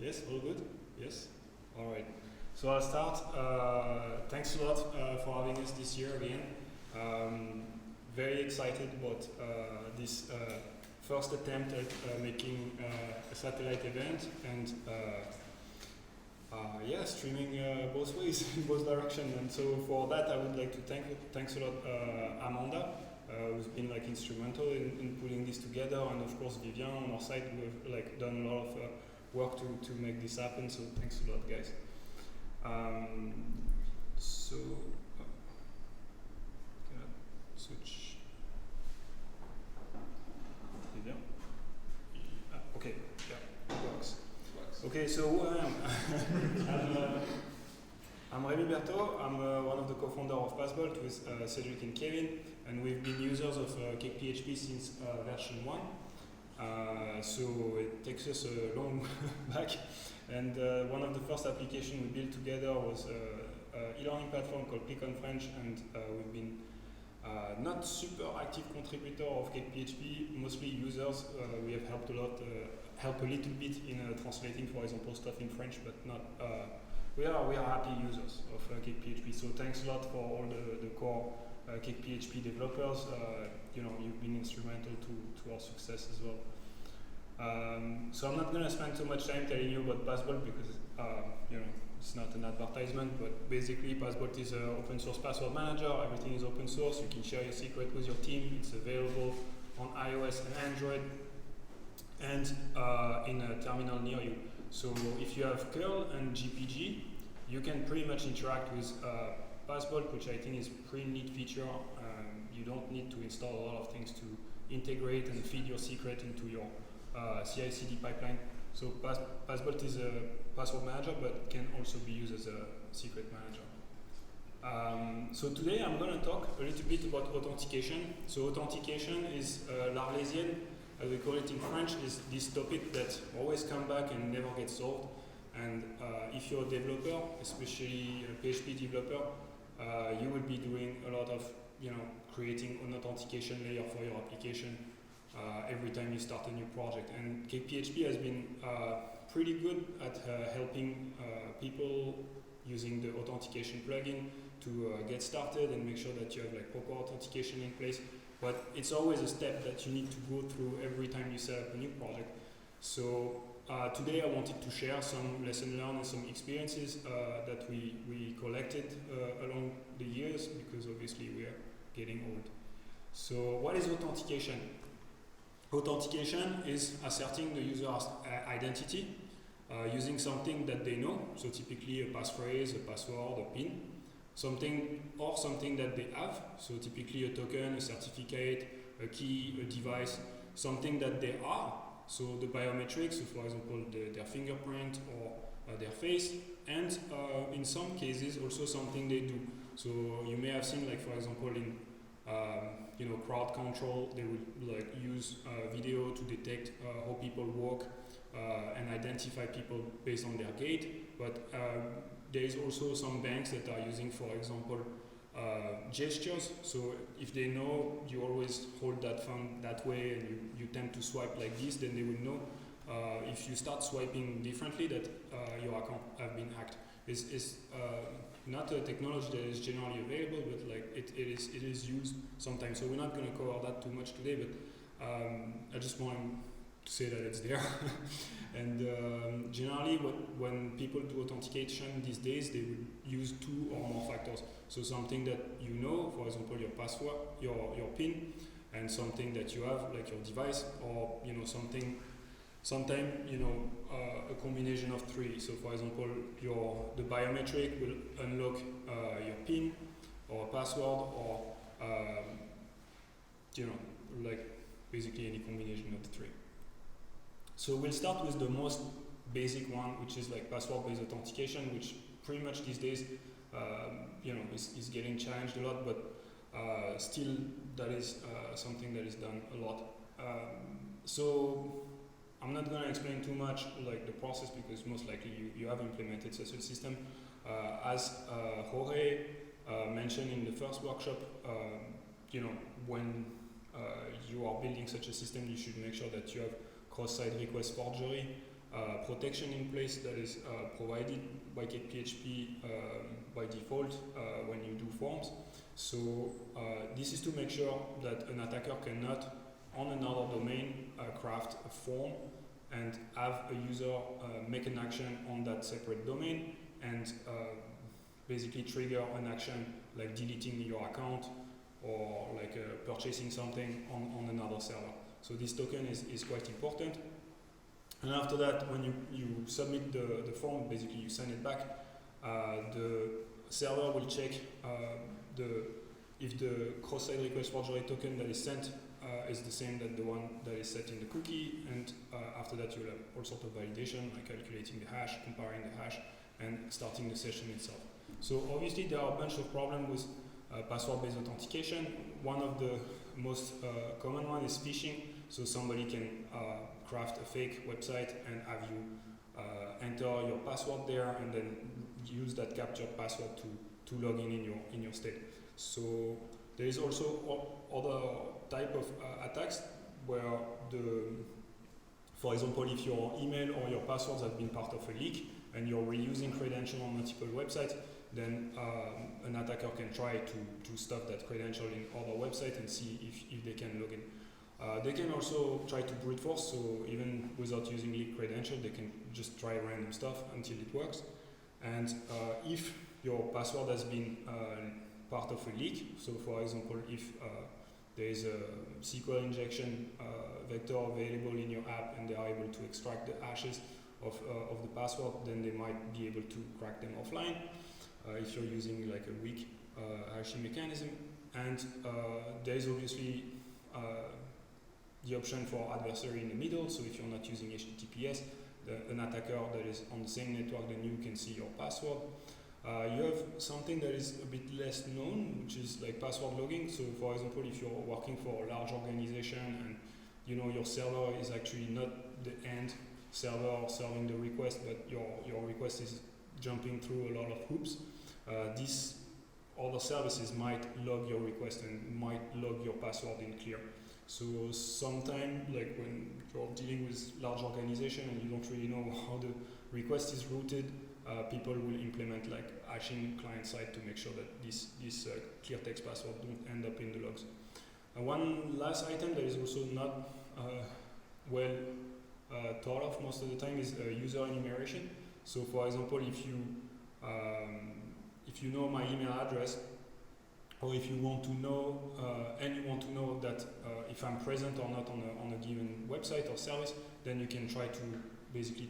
Yes, all good? Yes? All right. So I'll start. Thanks a lot for having us this year again. Very excited about this first attempt at making a satellite event and yeah, streaming both ways, in both directions. And so for that, I would like to thanks a lot Amanda, who's been like instrumental in putting this together, and of course Vivian on our side, who have like done a lot of work to make this happen. So thanks a lot, guys. So can I switch? Vivian? Okay, yeah, it works. Okay, so who I am? I'm Remy Bertot. I'm one of the co-founders of Passbolt with Cedric and Kevin, and we've been users of CakePHP since version 1. So it takes us a long back. And one of the first applications we built together was an e-learning platform called Click on French, and we've been not super active contributor of CakePHP, mostly users. We have helped a lot, helped a little bit in translating, for example, stuff in French, but not. We are happy users of CakePHP. So thanks a lot for all the core CakePHP developers. You know, you've been instrumental to our success as well. So I'm not going to spend too much time telling you about Passbolt because you know, it's not an advertisement, but basically Passbolt is an open source password manager. Everything is open source. You can share your secret with your team. It's available on iOS and Android and in a terminal near you. So if you have curl and GPG, you can pretty much interact with Passbolt, which I think is a pretty neat feature. You don't need to install a lot of things to integrate and feed your secret into your CI/CD pipeline. So Passbolt is a password manager, but can also be used as a secret manager. So today I'm going to talk a little bit about authentication. So authentication is l'Arlésienne, as we call it in French, is this topic that always comes back and never gets solved. And if you're a developer, especially a PHP developer, you will be doing a lot of, you know, creating an authentication layer for your application every time you start a new project. And CakePHP has been pretty good at helping people using the authentication plugin to get started and make sure that you have like proper authentication in place. But it's always a step that you need to go through every time you set up a new project. So today I wanted to share some lesson learned and some experiences that we collected along the years, because obviously we are getting old. So what is authentication? Authentication is asserting the user's identity using something that they know, so typically a passphrase, a password, a PIN, something that they have, so typically a token, a certificate, a key, a device, something that they are, so the biometrics, so for example their fingerprint or their face, and in some cases also something they do. So you may have seen, like for example in you know, crowd control, they would like use video to detect how people walk and identify people based on their gait. But there is also some banks that are using, for example, gestures. So if they know you always hold that phone that way and you tend to swipe like this, then they will know if you start swiping differently that your account have been hacked. It's not a technology that is generally available, but like it is used sometimes. So we're not going to cover that too much today, but I just want to say that it's there. And generally, when people do authentication these days, they would use 2 or more factors. So something that you know, for example, your password, your PIN, and something that you have, like your device, or you know something. Sometimes, you know, a combination of 3. So, for example, the biometric will unlock your PIN or password, or you know, like basically any combination of the 3. So we'll start with the most basic one, which is like password-based authentication, which pretty much these days, you know, is getting challenged a lot, but still that is something that is done a lot. So I'm not going to explain too much like the process, because most likely you have implemented such a system. As Jorge mentioned in the first workshop, you know, when you are building such a system, you should make sure that you have cross-site request forgery protection in place that is provided by CakePHP by default when you do forms. So this is to make sure that an attacker cannot, on another domain, craft a form and have a user make an action on that separate domain and basically trigger an action like deleting your account or like purchasing something on another server. So this token is quite important. And after that, when you submit the form, basically you send it back, the server will check if the cross-site request forgery token that is sent is the same as the one that is set in the cookie, and after that you'll have all sorts of validation, like calculating the hash, comparing the hash, and starting the session itself. So obviously there are a bunch of problems with password-based authentication. One of the most common one is phishing. So somebody can craft a fake website and have you enter your password there, and then use that captured password to log in your state. So there is also other type of attacks where for example, if your email or your passwords have been part of a leak and you're reusing credentials on multiple websites, then an attacker can try to stuff that credential in other websites and see if they can log in. They can also try to brute force, so even without using leaked credential, they can just try random stuff until it works. And if your password has been part of a leak, so for example, if there is a SQL injection vector available in your app and they are able to extract the hashes of the password, then they might be able to crack them offline if you're using like a weak hashing mechanism. And there is obviously the option for adversary in the middle, so if you're not using HTTPS, an attacker that is on the same network than you can see your password. You have something that is a bit less known, which is like password logging. So for example, if you're working for a large organization and you know your server is actually not the end server serving the request, but your request is jumping through a lot of hoops, these other services might log your request and might log your password in clear. So sometimes, like when you're dealing with large organization and you don't really know how the request is routed, people will implement like hashing client side to make sure that this clear text password don't end up in the logs. One last item that is also not well thought of most of the time is user enumeration. So for example, if you know my email address, or if you want to know and you want to know that if I'm present or not on a given website or service, then you can try to basically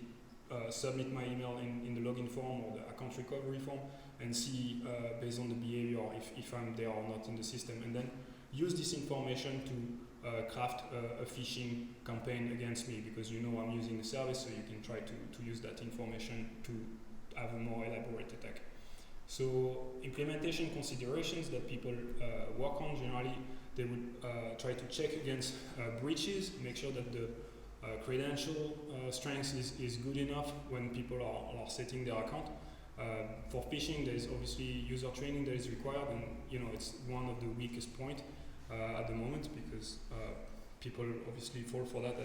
submit my email in the login form or the account recovery form and see based on the behavior if I'm there or not in the system, and then use this information to craft a phishing campaign against me, because you know I'm using the service, so you can try to use that information to have a more elaborate attack. So implementation considerations that people work on, generally they would try to check against breaches, make sure that the credential strength is good enough when people are setting their account. For phishing, there is obviously user training that is required, and you know it's one of the weakest points at the moment, because people obviously fall for that,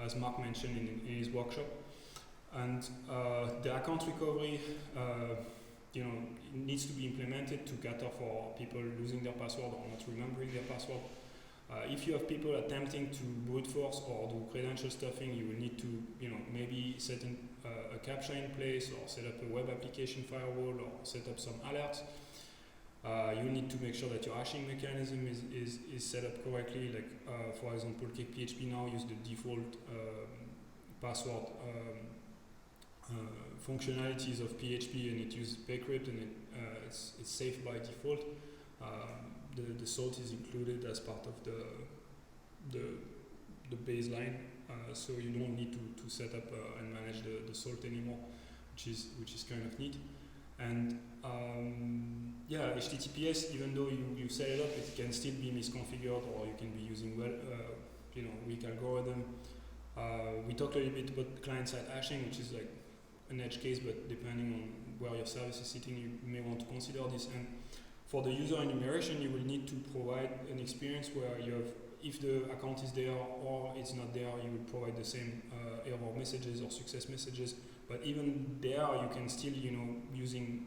as Mark mentioned in his workshop. And the account recovery, you know, it needs to be implemented to cater for people losing their password or not remembering their password. If you have people attempting to brute force or do credential stuffing, you will need to, you know, maybe set a captcha in place, or set up a web application firewall, or set up some alerts. You need to make sure that your hashing mechanism is set up correctly. Like for example, CakePHP now use the default password functionalities of PHP, and it uses pcrypt, and it's safe by default. The salt is included as part of the baseline, so you don't need to set up and manage the salt anymore, which is kind of neat. And yeah, HTTPS, even though you set it up, it can still be misconfigured, or you can be using weak algorithm. We talked a little bit about client-side hashing, which is like an edge case, but depending on where your service is sitting, you may want to consider this. And for the user enumeration, you will need to provide an experience where you have if the account is there or it's not there, you will provide the same error messages or success messages. But even there, you can still, using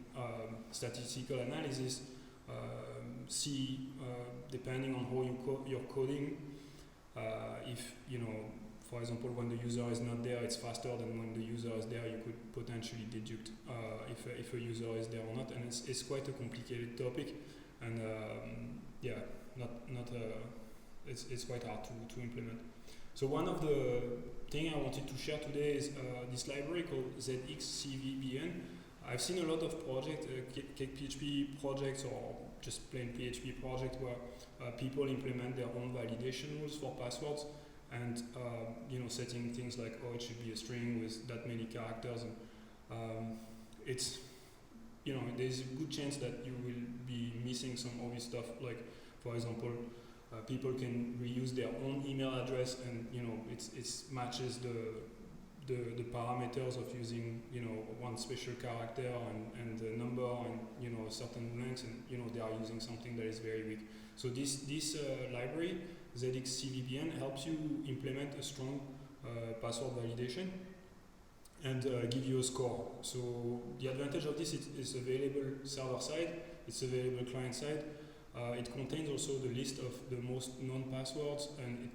statistical analysis, see, depending on how you're coding, if, for example, when the user is not there, it's faster than when the user is there. You could potentially deduct if a user is there or not, and it's quite a complicated topic, and it's quite hard to implement. So one of the things I wanted to share today is this library called ZXCVBN. I've seen a lot of projects, CakePHP projects, or just plain PHP projects where people implement their own validation rules for passwords, and setting things like, it should be a string with that many characters, and it's there's a good chance that you will be missing some obvious stuff. Like, for example, people can reuse their own email address, and it matches the parameters of using one special character and the number and a certain length, and they are using something that is very weak. So this library ZXCVBN helps you implement a strong password validation and give you a score. So the advantage of this is available server side, it's available client side. It contains also the list of the most known passwords, and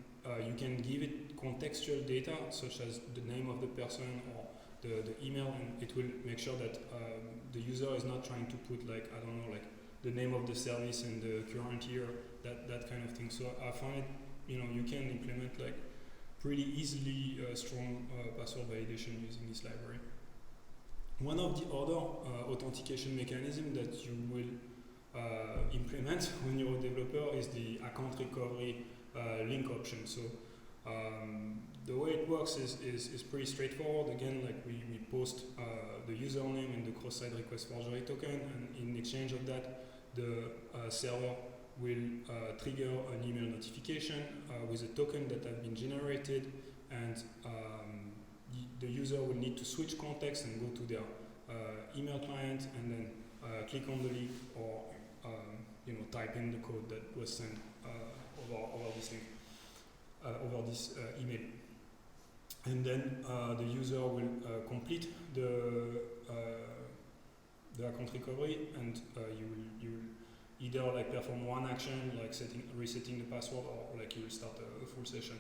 you can give it contextual data such as the name of the person or the email, and it will make sure that the user is not trying to put the name of the service and the current year, that kind of thing. So I find it, you can implement pretty easily strong password validation using this library. One of the other authentication mechanisms that you will implement when you're a developer is the account recovery link option. So the way it works is pretty straightforward. Again, we post the username and the cross-site request forgery token, and in exchange of that, the server will trigger an email notification with a token that has been generated, and the user will need to switch context and go to their email client, and then click on the link or type in the code that was sent over this link, over this email. And then the user will complete the account recovery, and you will either perform one action like resetting the password, or you will start a full session.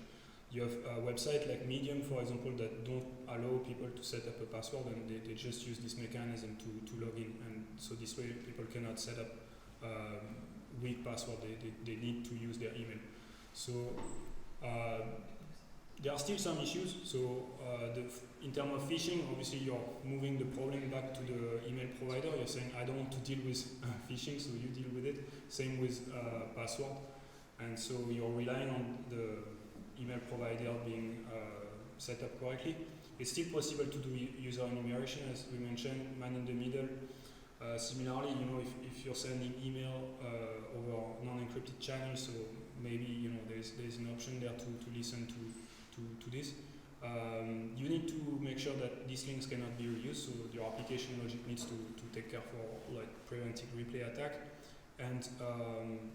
You have a website like Medium, for example, that don't allow people to set up a password, and they just use this mechanism to log in, and so this way people cannot set up weak password. They need to use their email. So there are still some issues. So in terms of phishing, obviously you're moving the problem back to the email provider. You're saying, I don't want to deal with phishing, so you deal with it. Same with password. And so you're relying on the email provider being set up correctly. It's still possible to do user enumeration, as we mentioned, man in the middle. Similarly, if you're sending email over non-encrypted channels, so maybe there's an option there to listen to this. You need to make sure that these links cannot be reused, so your application logic needs to take care for preventing replay attack. And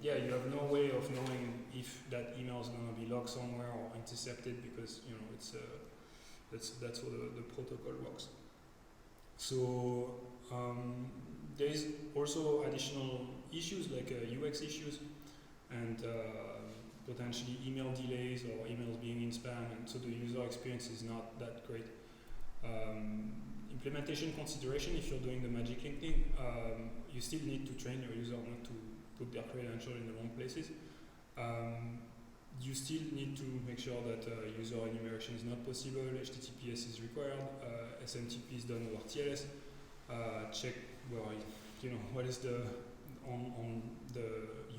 you have no way of knowing if that email is going to be logged somewhere or intercepted, because that's how the protocol works. So there is also additional issues like UX issues and potentially email delays or emails being in spam, and so the user experience is not that great. Implementation consideration: if you're doing the magic link thing, you still need to train your user not to put their credential in the wrong places. You still need to make sure that user enumeration is not possible, HTTPS is required, SMTP is done over TLS. Check what is on the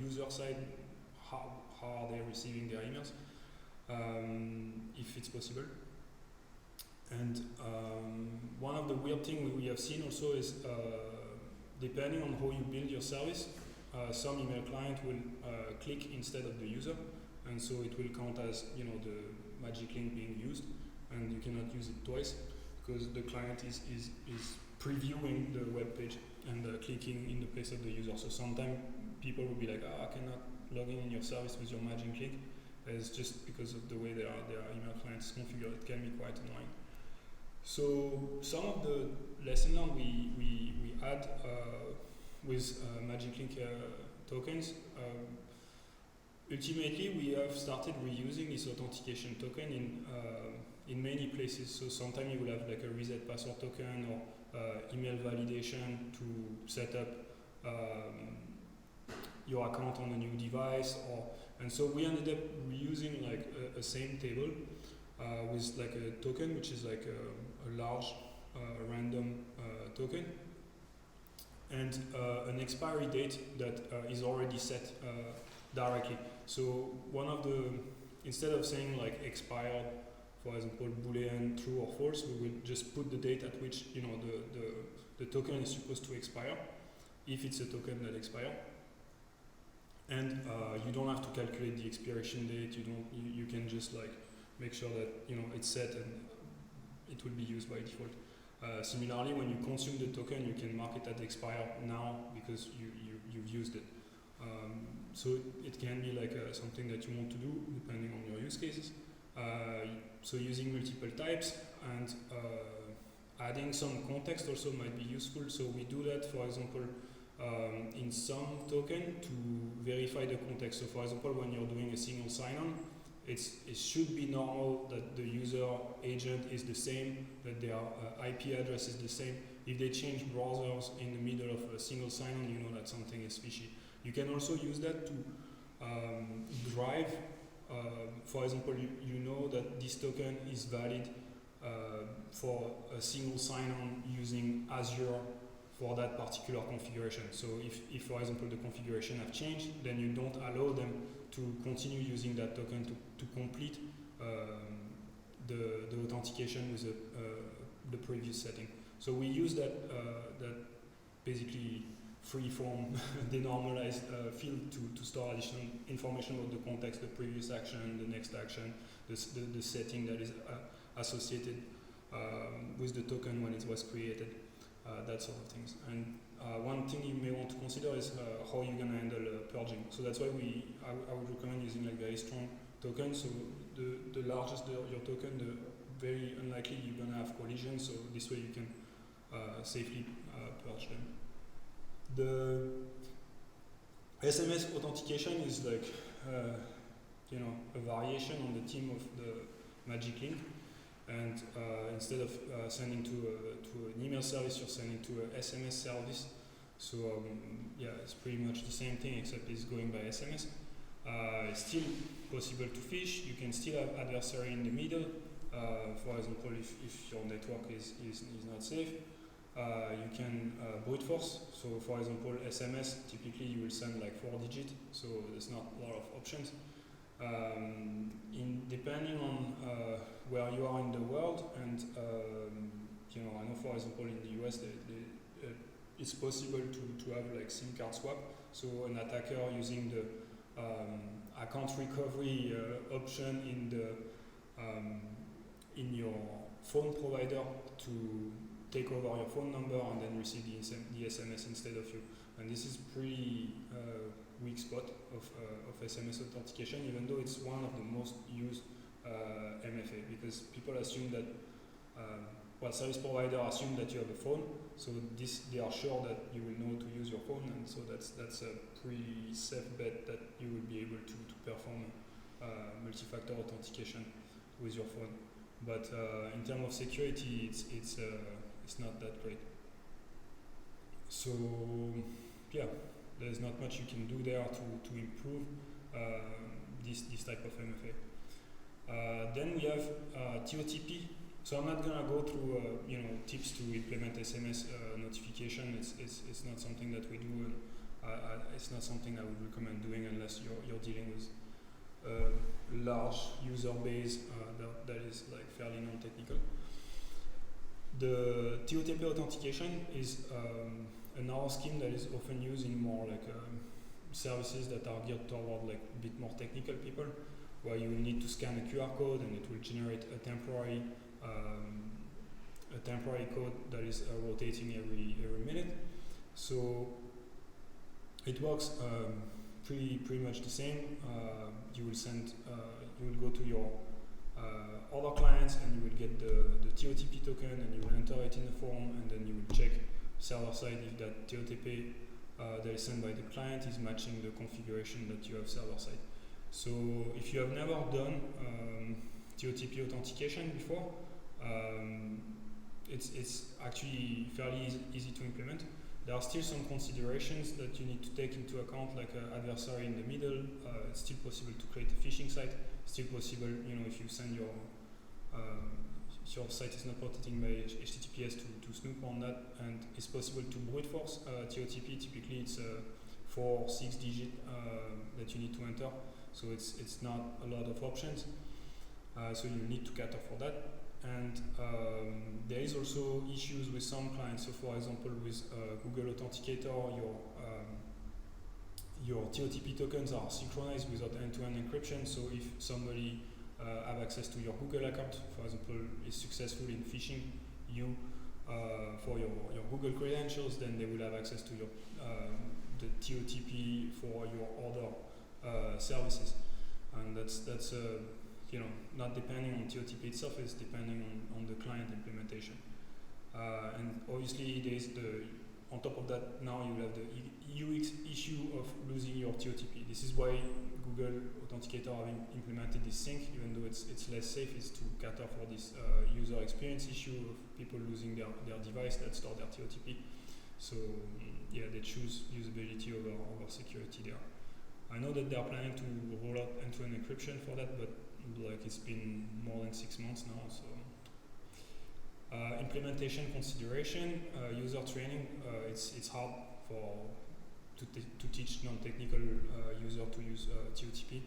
user side, how are they receiving their emails, if it's possible. And one of the weird things we have seen also is, depending on how you build your service, some email client will click instead of the user, and so it will count as the magic link being used, and you cannot use it twice because the client is previewing the web page and clicking in the place of the user. So sometimes people will be like, I cannot log in your service with your magic link, It's just because of the way their email clients configured. It can be quite annoying. So some of the lesson learned we add with Magic Link tokens. Ultimately, we have started reusing this authentication token in many places. So sometimes you will have like a reset password token or email validation to set up your account on a new device, and so we ended up reusing like a same table with like a token which is like a large random token, and an expiry date that is already set directly. So instead of saying like expired, for example, Boolean true or false, we will just put the date at which the token is supposed to expire, if it's a token that expires. And you don't have to calculate the expiration date. You can just like make sure that it's set and it will be used by default. Similarly, when you consume the token, you can mark it as expire now because you've used it. So it can be like something that you want to do depending on your use cases. So using multiple types and adding some context also might be useful. So we do that, for example, in some token to verify the context. So for example, when you're doing a single sign-on, it should be normal that the user agent is the same, that their IP address is the same. If they change browsers in the middle of a single sign-on, you know that something is fishy. You can also use that to drive, for example, you know that this token is valid for a single sign-on using Azure for that particular configuration. So if for example the configuration have changed, then you don't allow them to continue using that token to complete the authentication with the previous setting. So we use that basically free-form denormalized field to store additional information about the context, the previous action, the next action, the setting that is associated with the token when it was created. That sort of things. And one thing you may want to consider is how you're going to handle purging. So that's why I would recommend using like very strong tokens. So the largest your token, the very unlikely you're going to have collision. So this way you can safely purge them. The SMS authentication is like a variation on the theme of the Magic Link. And instead of sending to an email service, you're sending to an SMS service. So it's pretty much the same thing, except it's going by SMS. It's still possible to phish. You can still have adversary in the middle. For example, if your network is not safe, you can brute force. So for example, SMS, typically you will send like 4 digits, so there's not a lot of options. Depending on where you are in the world, and I know for example in the US it's possible to have like SIM card swap. So an attacker using the account recovery option in your phone provider to take over your phone number and then receive the SMS instead of you. And this is pretty weak spot of SMS authentication, even though it's one of the most used MFA, because people assume that, service provider assume that you have a phone, so they are sure that you will know to use your phone, and so that's a pretty safe bet that you will be able to perform multi-factor authentication with your phone. But in terms of security, it's not that great. So there's not much you can do there to improve this type of MFA. Then we have TOTP. So I'm not gonna go through tips to implement SMS notification. It's not something that we do, and it's not something I would recommend doing unless you're dealing with a large user base that is like fairly non-technical. The TOTP authentication is another scheme that is often used in more like services that are geared toward like a bit more technical people, where you will need to scan a QR code and it will generate a temporary code that is rotating every minute. So it works pretty much the same. You will send you will go to your other clients and you will get the TOTP token and you will enter it in the form, and then you will check server side if that TOTP that is sent by the client is matching the configuration that you have server side. So if you have never done TOTP authentication before, it's actually fairly easy to implement. There are still some considerations that you need to take into account, like adversary in the middle. It's still possible to create a phishing site. It's still possible, if you send your site is not protected by HTTPS to snoop on that, and it's possible to brute force TOTP. Typically, it's 4 or 6 digit that you need to enter, so it's not a lot of options. So you need to cater for that. And there is also issues with some clients. So for example, with Google Authenticator, your TOTP tokens are synchronized without end-to-end encryption. So if somebody have access to your Google account, for example, is successful in phishing you for your Google credentials, then they will have access to your the TOTP for your other services, and that's not depending on TOTP itself, it's depending on the client implementation. And obviously there is on top of that, now you have the UX issue of losing your TOTP. This is why Google Authenticator have implemented this sync, even though it's less safe, is to cater for this user experience issue of people losing their device that store their TOTP. So yeah, they choose usability over security there. I know that they are planning to roll out end-to-end encryption for that, but it's been more than 6 months now. So implementation consideration, user training. It's hard to teach non-technical user to use TOTP.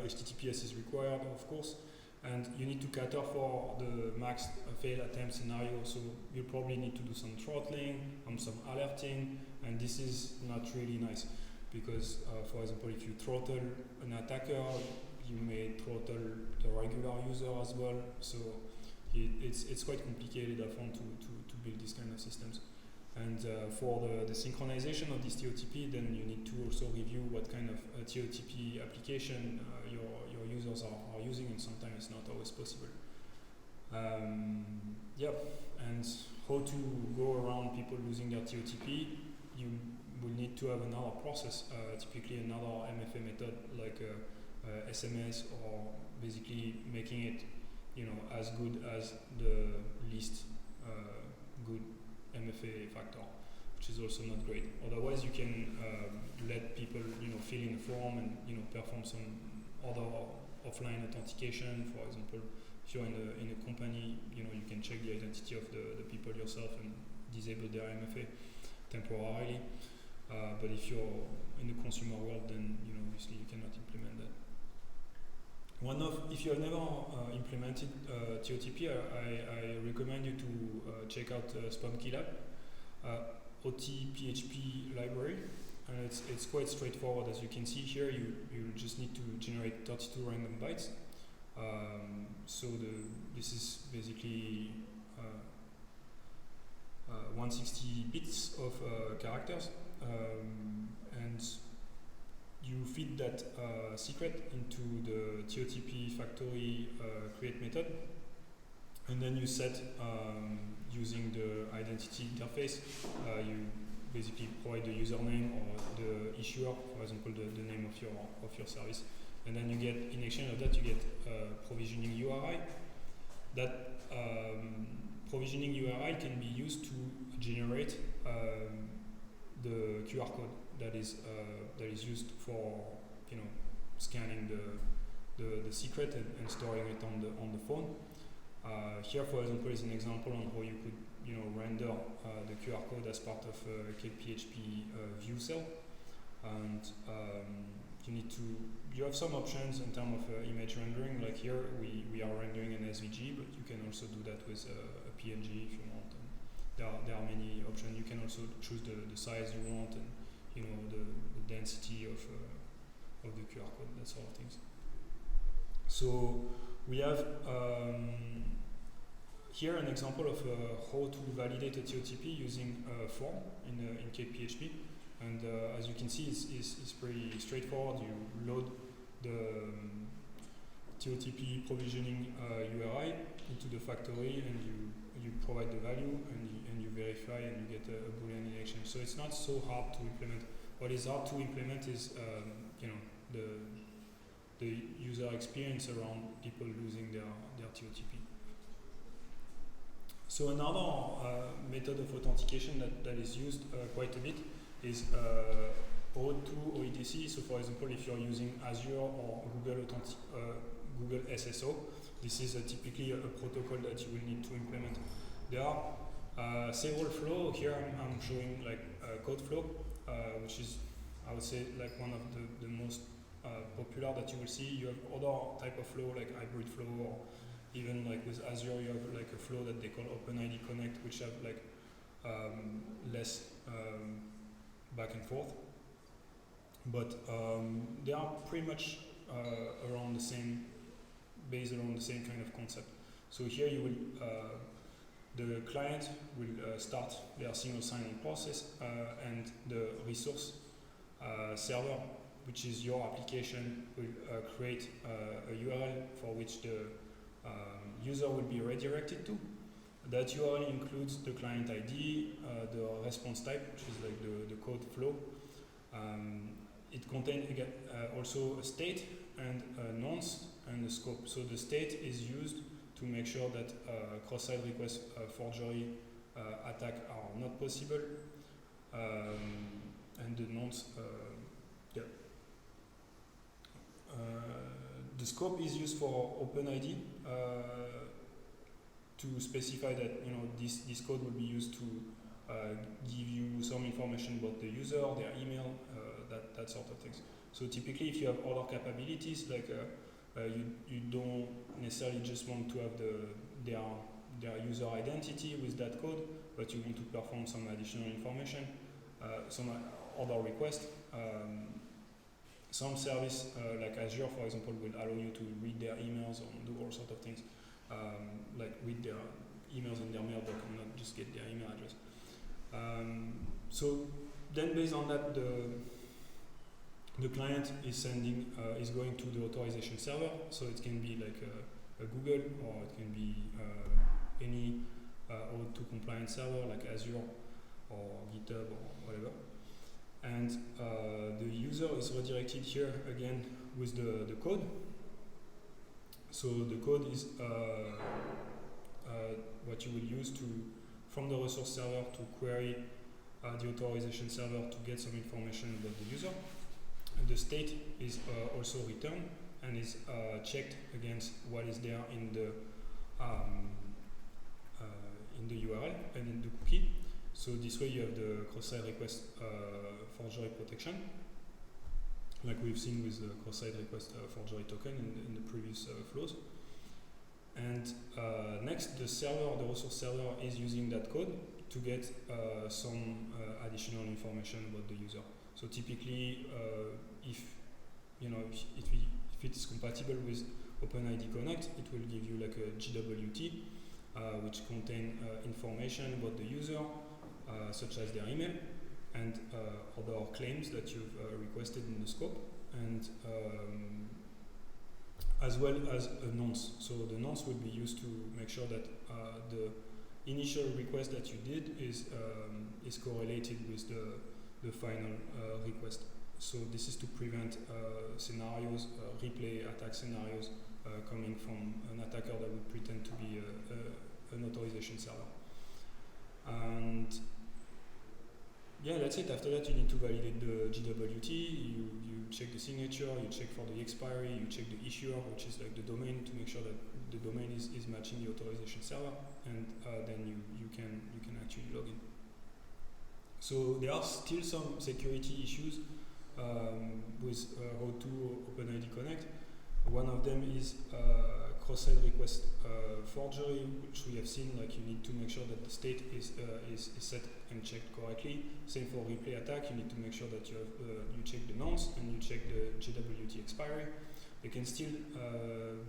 HTTPS is required, of course, and you need to cater for the max fail attempt scenario. So you probably need to do some throttling, some alerting, and this is not really nice. Because, for example, if you throttle an attacker, you may throttle the regular user as well. So it's quite complicated, I found, to build these kind of systems. And for the synchronization of this TOTP, then you need to also review what kind of TOTP application your users are using, and sometimes it's not always possible. And how to go around people losing their TOTP, you will need to have another process, typically another MFA method like SMS, or basically making it as good as the least good MFA factor, which is also not great. Otherwise, you can let people fill in the form and perform some other offline authentication. For example, if you're in a company, you can check the identity of the people yourself and disable their MFA temporarily. But if you're in the consumer world, then obviously you cannot implement that. If you have never implemented TOTP, I recommend you to check out Spamkey Lab, OTPHP library, and it's quite straightforward. As you can see here, you just need to generate 32 random bytes. This is basically 160 bits of characters, and you feed that secret into the TOTP factory create method, and then you set using the identity interface. You basically provide the username or the issuer, for example, the name of your service, and then you get, in exchange of that, you get provisioning URI. That provisioning URI can be used to generate the QR code that is used for scanning the secret and storing it on the phone. Here, for example, is an example on how you could render the QR code as part of a CakePHP view cell, and you have some options in terms of image rendering. Like here, we are rendering an SVG, but you can also do that with a PNG if you want. And there are many options. You can also choose the size you want, and the density of the QR code, that sort of things. So we have here an example of how to validate a TOTP using a form in CakePHP. And as you can see, it's pretty straightforward. You load TOTP provisioning URI into the factory, and you provide the value, and you verify, and you get a Boolean injection. So it's not so hard to implement. What is hard to implement is the user experience around people losing their TOTP. So another method of authentication that is used quite a bit is O2 or EDC. So for example, if you're using Azure or Google SSO, this is typically a protocol that you will need to implement. There are several flows. Here I'm showing like code flow, which is, I would say, like one of the most popular that you will see. You have other type of flow like hybrid flow, or even like with Azure you have like a flow that they call OpenID Connect, which have like less back and forth. But they are pretty much around the same, based around the same kind of concept. So here you will, the client will start their single sign-in process, and the resource server, which is your application, will create a URL for which the user will be redirected to. That URL includes the client ID, the response type, which is like the code flow. It contains also a state and a nonce and a scope. So the state is used to make sure that cross-site request forgery attack are not possible, and the nonce, the scope is used for OpenID to specify that this code will be used to give you some information about the user, their email, that sort of things. So typically, if you have other capabilities, like you don't necessarily just want to have their user identity with that code, but you want to perform some additional information, some other requests. Some service like Azure, for example, will allow you to read their emails or do all sorts of things, like read their emails in their mailbox and not just get their email address. So then, based on that, the client is going to the authorization server. So it can be like a Google, or it can be any O2 compliant server like Azure or GitHub or whatever. And the user is redirected here again with the code. So the code is what you will use from the resource server to query the authorization server to get some information about the user. And the state is also returned and is checked against what is there in the URL and in the cookie. So this way you have the cross-site request forgery protection, like we've seen with the cross-site request forgery token in the previous flows. And next, the resource server is using that code to get some additional information about the user. So typically, if it is compatible with OpenID Connect, it will give you like a GWT, which contain information about the user, such as their email and other claims that you've requested in the scope, and as well as a nonce. So the nonce will be used to make sure that the initial request that you did is correlated with the final request. So this is to prevent scenarios, replay attack scenarios coming from an attacker that would pretend to be an authorization server. And yeah, that's it. After that, you need to validate the GWT. You check the signature, you check for the expiry, you check the issuer, which is like the domain, to make sure that the domain is matching the authorization server, and then you can actually log in. So there are still some security issues with O2 OpenID Connect. One of them is cross-site request forgery, which we have seen. Like, you need to make sure that the state is set and checked correctly. Same for replay attack. You need to make sure that you check the nonce and you check the GWT expiry. There can still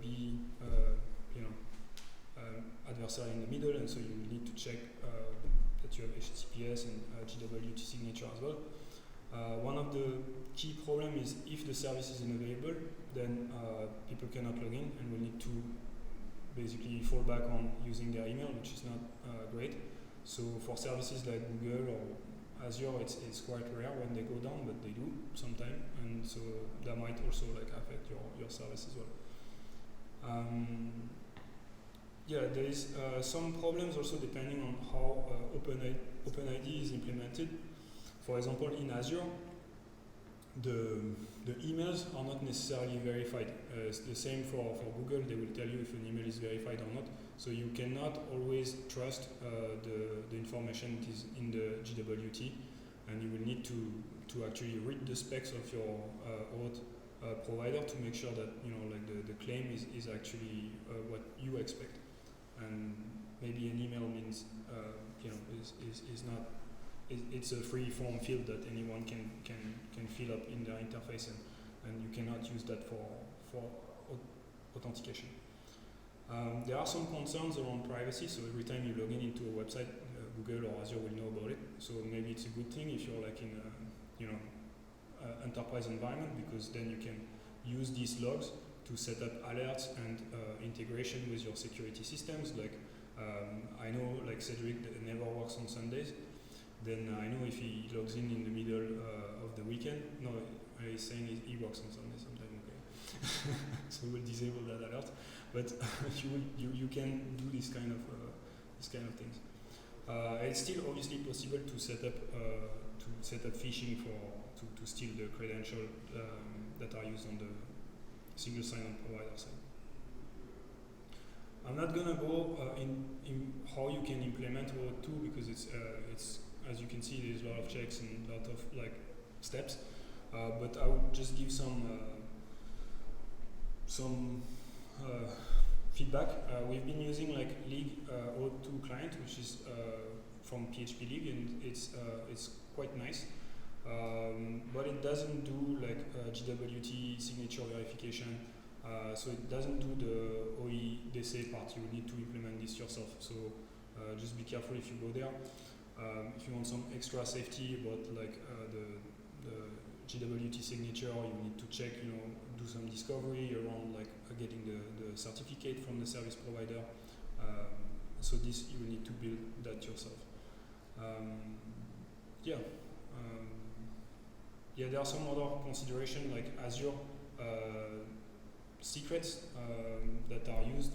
be adversary in the middle, and so you need to check that you have HTTPS and GWT signature as well. One of the key problems is if the service is unavailable, then people cannot log in and will need to basically fall back on using their email, which is not great. So for services like Google or Azure, it's quite rare when they go down, but they do sometimes, and so that might also like affect your service as well. Yeah, there is some problems also depending on how OpenID is implemented. For example, in Azure, the emails are not necessarily verified. It's the same for Google. They will tell you if an email is verified or not. So you cannot always trust the information that is in the GWT, and you will need to actually read the specs of your auth provider to make sure that the claim is actually what you expect. And maybe an email means is not. It's a free form field that anyone can fill up in their interface, and you cannot use that for authentication. There are some concerns around privacy, so every time you log in into a website, Google or Azure will know about it. So maybe it's a good thing if you're like in a enterprise environment, because then you can use these logs to set up alerts and integration with your security systems. Like I know like Cedric never works on Sundays. Then I know if he logs in the middle of the weekend, no, he's saying he works on Sunday sometime, okay. So we'll disable that alert. But you can do this kind of things. It's still obviously possible to set up phishing to steal the credentials that are used on the single sign-on provider side. I'm not gonna go in how you can implement OAuth 2 because it's as you can see, there's a lot of checks and a lot of like steps, but I would just give some feedback. We've been using like League OAuth 2 client, which is from PHP League, and it's quite nice, but it doesn't do like GWT signature verification, so it doesn't do the OEDC part. You need to implement this yourself, so just be careful if you go there. If you want some extra safety about like the GWT signature, you need to check, do some discovery around like getting the certificate from the service provider. So this you will need to build that yourself. There are some other considerations like Azure secrets that are used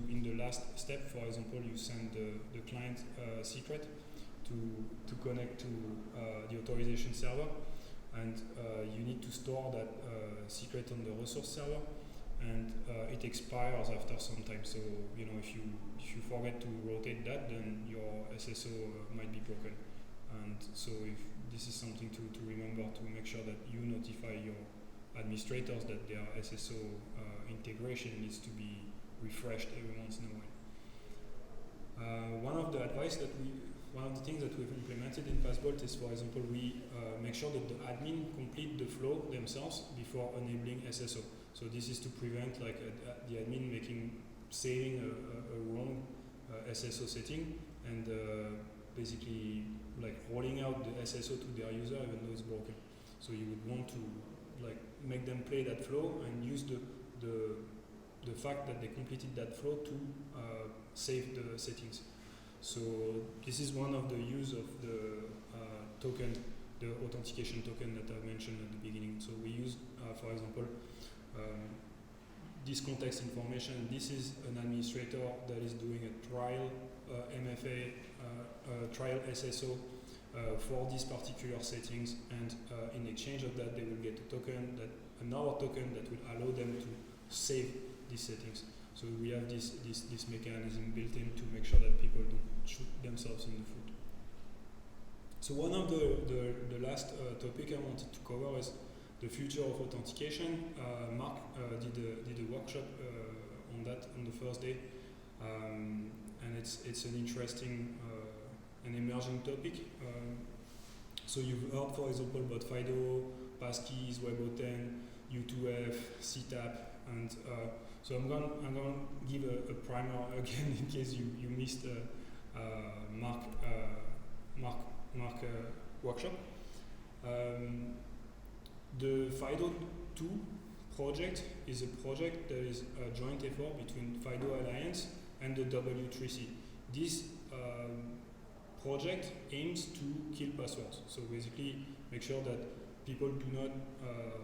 in the last step. For example, you send the client secret to connect to the authorization server, and you need to store that secret on the resource server, and it expires after some time. So if you forget to rotate that, then your SSO might be broken. And so if this is something to remember, to make sure that you notify your administrators that their SSO integration needs to be refreshed every once in a while. One of the things that we've implemented in Passbolt is, for example, we make sure that the admin complete the flow themselves before enabling SSO. So this is to prevent like the admin saving a wrong SSO setting and basically like rolling out the SSO to their user even though it's broken. So you would want to like make them play that flow and use the fact that they completed that flow to save the settings. So this is one of the use of the token, the authentication token that I mentioned at the beginning. So we use, for example, this context information. This is an administrator that is doing a trial MFA, trial SSO for these particular settings, and in exchange of that, they will get a token, another token that will allow them to save these settings. So we have this mechanism built in to make sure that people don't shoot themselves in the foot. So one of the last topic I wanted to cover is the future of authentication. Mark did a workshop on that on the first day, and it's an interesting and emerging topic. So you've heard, for example, about FIDO, Passkeys, WebAuthn, U2F, CTAP, and so I'm going to give a primer again in case you missed Mark workshop. The FIDO 2 project is a project that is a joint effort between FIDO Alliance and the W3C. This project aims to kill passwords, so basically make sure that people do not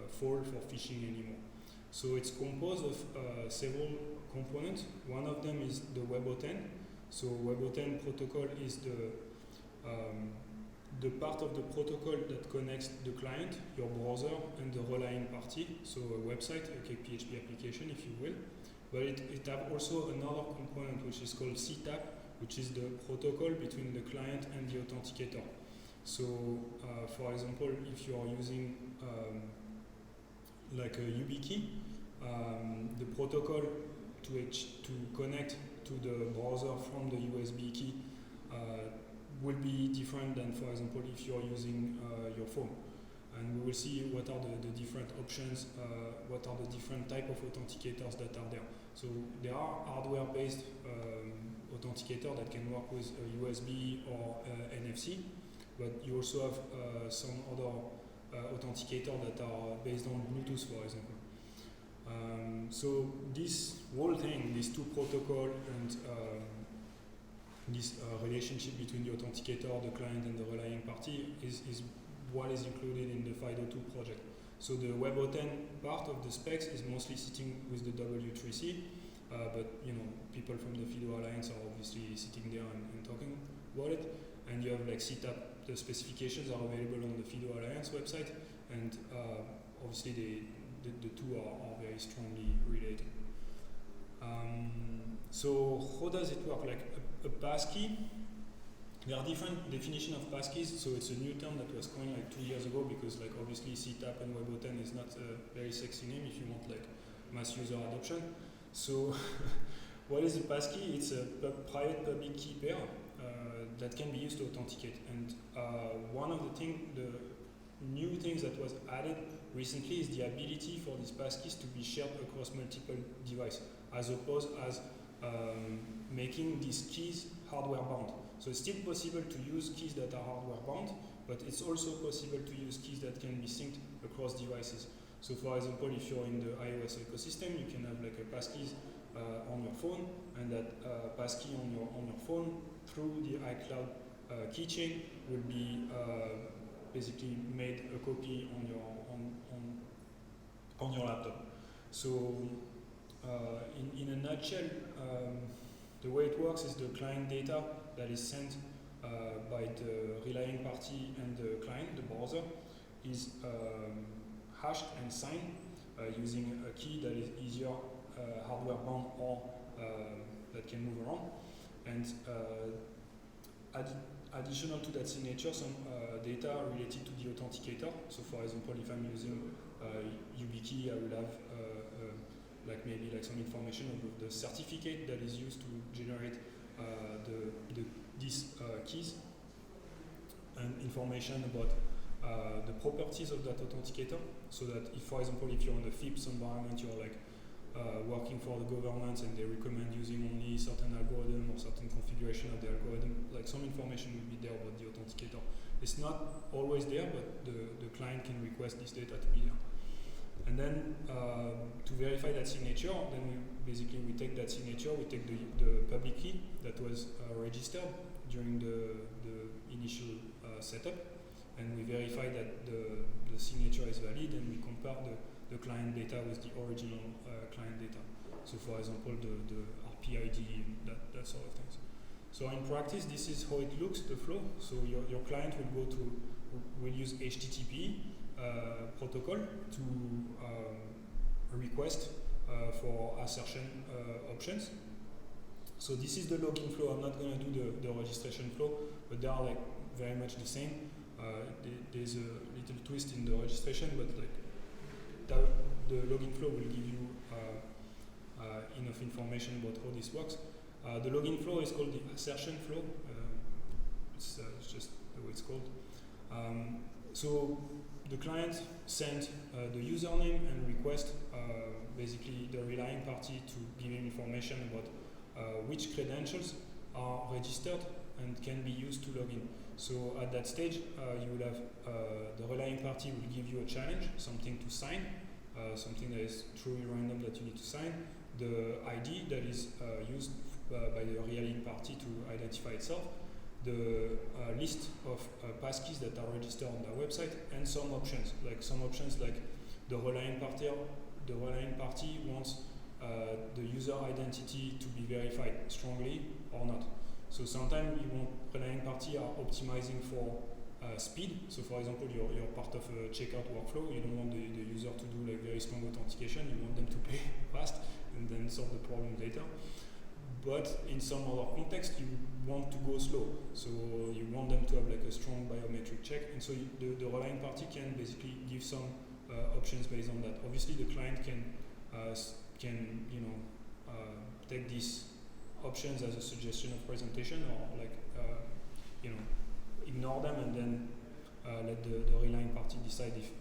fall for phishing anymore. So it's composed of several components. One of them is the WebAuthn. So WebAuthn protocol is the part of the protocol that connects the client, your browser, and the relying party, so a website, a CakePHP application, if you will. But it has also another component which is called CTAP, which is the protocol between the client and the authenticator. So, for example, if you are using like a YubiKey, the protocol to connect to the browser from the USB key will be different than, for example, if you are using your phone. And we will see what are the different options, what are the different type of authenticators that are there. So there are hardware-based authenticator that can work with a USB or NFC, but you also have some other authenticator that are based on Bluetooth, for example. So this whole thing, these two protocols and this relationship between the authenticator, the client, and the relying party is what is included in the FIDO 2 project. So the WebAuthn part of the specs is mostly sitting with the W3C, but people from the FIDO Alliance are obviously sitting there and talking about it. And you have like CTAP, the specifications are available on the FIDO Alliance website, and obviously the two are very strongly related. So how does it work? Like a passkey, there are different definitions of passkeys, so it's a new term that was coined like 2 years ago, because like obviously CTAP and WebAuthn is not a very sexy name if you want like mass user adoption. So what is a passkey? It's a private public key pair that can be used to authenticate. And one of the new things that was added recently is the ability for these passkeys to be shared across multiple devices, as opposed as making these keys hardware bound. So it's still possible to use keys that are hardware bound, but it's also possible to use keys that can be synced across devices. So for example, if you're in the iOS ecosystem, you can have like a passkeys on your phone, and that passkey on your phone through the iCloud keychain will be basically made a copy on your laptop. So in a nutshell, the way it works is the client data that is sent by the relying party and the client, the browser, is hashed and signed using a key that is easier hardware bound or that can move around. And additional to that signature, some data related to the authenticator. So for example, if I'm using YubiKey, I will have maybe some information about the certificate that is used to generate these keys, and information about the properties of that authenticator, so that if, for example, if you're in the FIPS environment, you're working for the government and they recommend using only certain algorithm or certain configuration of the algorithm, some information will be there about the authenticator. It's not always there, but the client can request this data to be there. And then to verify that signature, then we take that signature, we take the public key that was registered during the initial setup, and we verify that the signature is valid, and we compare the client data with the original client data. So for example, the RPID, that sort of things. So in practice, this is how it looks, the flow. So your client will use HTTP protocol to request for assertion options. So this is the login flow. I'm not going to do the registration flow, but they are very much the same. There's a little twist in the registration, but the login flow will give you enough information about how this works. The login flow is called the assertion flow. It's just the way it's called. So the client sends the username and request basically the relying party to give him information about which credentials are registered and can be used to log in. So at that stage, you will have the relying party will give you a challenge, something to sign, something that is truly random that you need to sign, the ID that is used by the relying party to identify itself, the list of passkeys that are registered on their website, and some options like the relying party wants the user identity to be verified strongly or not. So sometimes relying party are optimizing for speed. So for example, you're part of a checkout workflow. You don't want the user to do like very strong authentication. You want them to pay fast and then solve the problem later. But in some other context, you want to go slow. So you want them to have like a strong biometric check. And so the relying party can basically give some options based on that. Obviously, the client can take these options as a suggestion of presentation, or like ignore them and then let the relying party decide if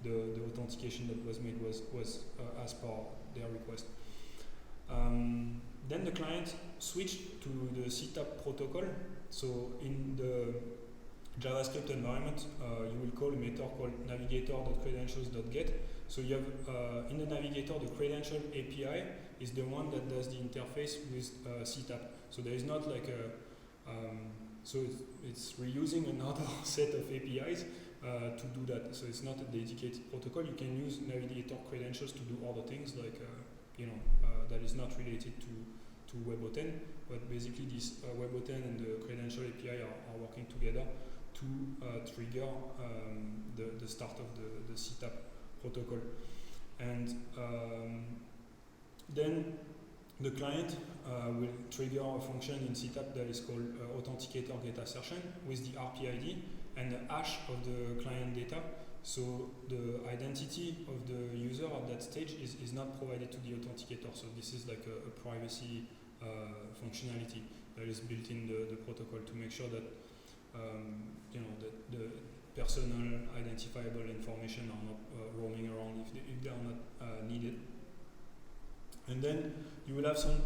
the authentication that was made was as per their request. Then the client switched to the CTAP protocol. So in the JavaScript environment, you will call a method called navigator.credentials.get. So you have in the navigator, the credential API is the one that does the interface with CTAP. So there is not like so it's reusing another set of APIs to do that. So it's not a dedicated protocol. You can use navigator credentials to do other things like that is not related to WebAuthn, but basically this WebAuthn and the credential API are working together to trigger the start of the CTAP protocol. And then the client will trigger a function in CTAP that is called authenticator get assertion with the RPID and the hash of the client data. So the identity of the user at that stage is not provided to the authenticator. So this is like a privacy functionality that is built in the protocol to make sure that that the personal identifiable information are not roaming around if they are not needed. And then you will have some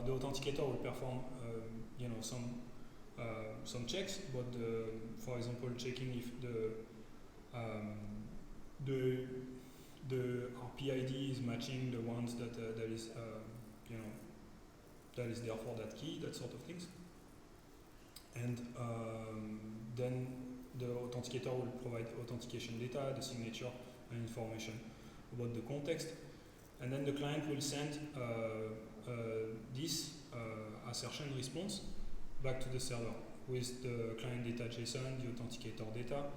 the authenticator will perform some checks, but for example checking if the RPID is matching the ones that is that is there for that key, that sort of things. And then the authenticator will provide authentication data, the signature, and information about the context. And then the client will send this assertion response back to the server with the client data JSON, the authenticator data,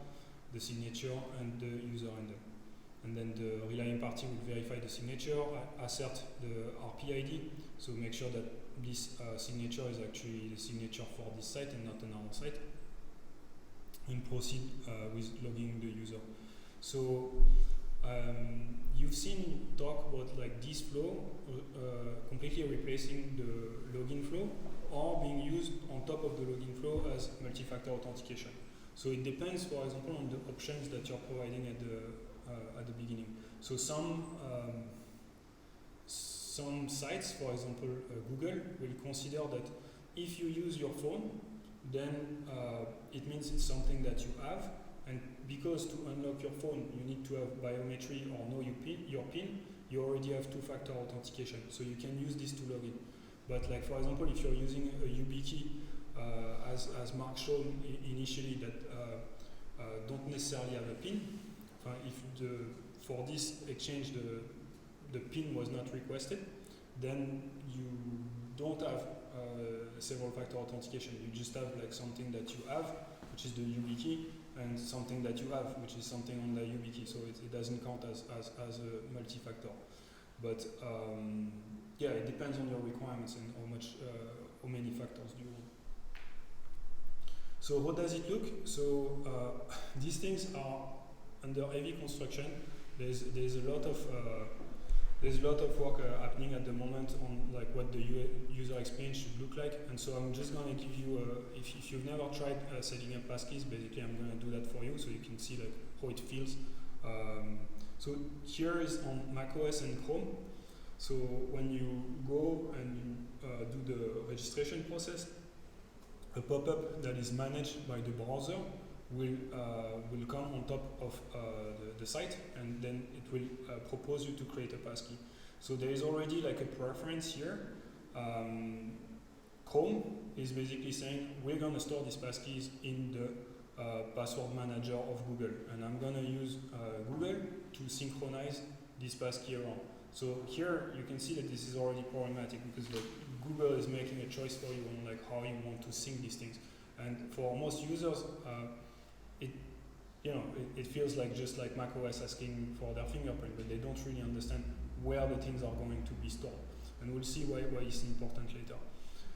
the signature, and the user handle. And then the relying party will verify the signature, assert the RPID, so make sure that this signature is actually the signature for this site and not another site, and proceed with logging the user. So you've seen talk about like this flow completely replacing the login flow or being used on top of the login flow as multi-factor authentication. So it depends, for example, on the options that you're providing at the beginning. So some sites, for example, Google, will consider that if you use your phone, then it means it's something that you have, and because to unlock your phone you need to have biometry or know your PIN, you already have two-factor authentication, so you can use this to log in. But like for example, if you're using a YubiKey, as Mark showed initially, that don't necessarily have a PIN, if for this exchange the PIN was not requested, then you don't have several factor authentication. You just have like something that you have, which is the YubiKey, and something that you have, which is something on the YubiKey. So it doesn't count as a multi-factor. But yeah, it depends on your requirements and how many factors do you want. So how does it look? So these things are under heavy construction. There's a lot of work happening at the moment on like what the user experience should look like. And so I'm just going to give you, if you've never tried setting up Passkeys, basically I'm going to do that for you so you can see like how it feels. So here is on macOS and Chrome. So when you go and you do the registration process, a pop-up that is managed by the browser will come on top of the site, and then it will propose you to create a passkey. So there is already like a preference here. Chrome is basically saying we're going to store these passkeys in the password manager of Google, and I'm going to use Google to synchronize this passkey around. So here you can see that this is already problematic because like, Google is making a choice for you on like how you want to sync these things. And for most users, it feels like just like macOS asking for their fingerprint, but they don't really understand where the things are going to be stored. And we'll see why it's important later.